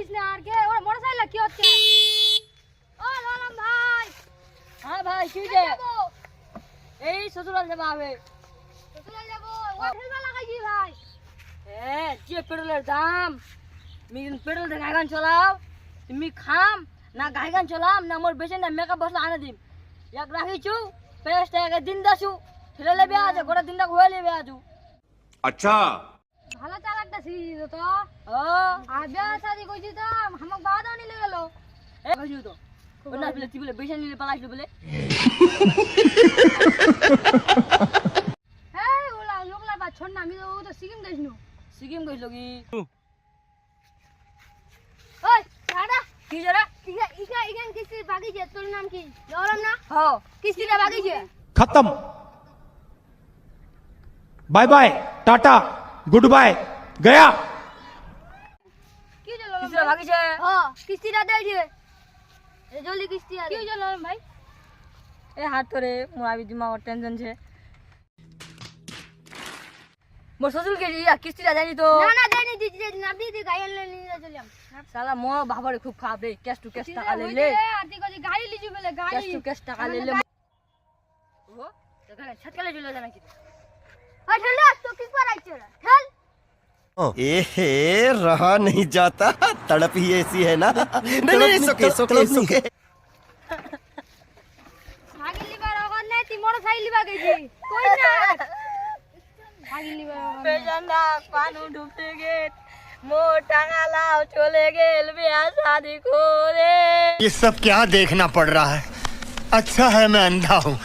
বলিস না আর কে ওর মোটরসাইকেল কি হচ্ছে ও লালম ভাই হ্যাঁ ভাই কি যে এই শ্বশুরাল যাবা হবে শ্বশুরাল যাব ও ঠেলবা লাগাইছি ভাই হ্যাঁ যে পেট্রোলের দাম তুমি পেট্রোল দিয়ে গাড়ি চালাও তুমি খাম না গাড়ি চালাম না মোর বেশি না মেকআপ বসলে আনে দিম এক রাখিছু পেস্ট এক দিন দাসু ছেলে লেবে আছে গোটা দিনটা হয়ে লেবে আজু अच्छा ভালো চালাকটা শিখিস তো ও আর বিয়া শাদি কইছি তো আমাক বাবা নিলে গেল এ কইছু তো ওনা বলে তুই বলে বেশি নিলে পালাইছু বলে হ্যাঁ ওলা লোকলা বা ছোট না আমি তো সিকিম গেছনু সিকিম কইছলো কি ওই দাদা কি জরা ইগান কিস্তি বাগিছে তোর নাম কি জওরাম না হ কিস্তিটা বাগিছে खत्म bye bye tata good bye गया কি জলো কিসরা ভাগিছে হ্যাঁ কিস্তিটা দেইছে এ জলদি কিস্তি আর কি জলো ভাই এ হাত ধরে মোর আবি দিমাগ টেনশন ছে মোর শ্বশুর কে ইয়া কিস্তিটা জানি তো না না দেনি দিদি না দিদি গায়ল নিয়ে চলিয়াম শালা মো বাবারে খুব খারাপ রে ক্যাশ টু ক্যাশ টাকা লইলে আতি কজি গাড়ি লিজু বলে ক্যাশ গাড়ি টু ক্যাশ টাকা লইলে ও দেখানে ছটকালে চলে যায় নাকি ওই ঠেলা তো কি পারাইছে ঠেল एहे रहा नहीं जाता तड़प ही ऐसी है ना नहीं नहीं सुके सुके सुके ভাগি লিবার ওখান নাই তুই মোটরসাইকেল লিবা গেছি কই না ভাগি লিবার পেছনটা পানু ঢুকতে গেট মো টাকা লাও চলে গেল বিয়া শাদি করে ये सब क्या देखना पड़ रहा है अच्छा है मैं अंधा हूँ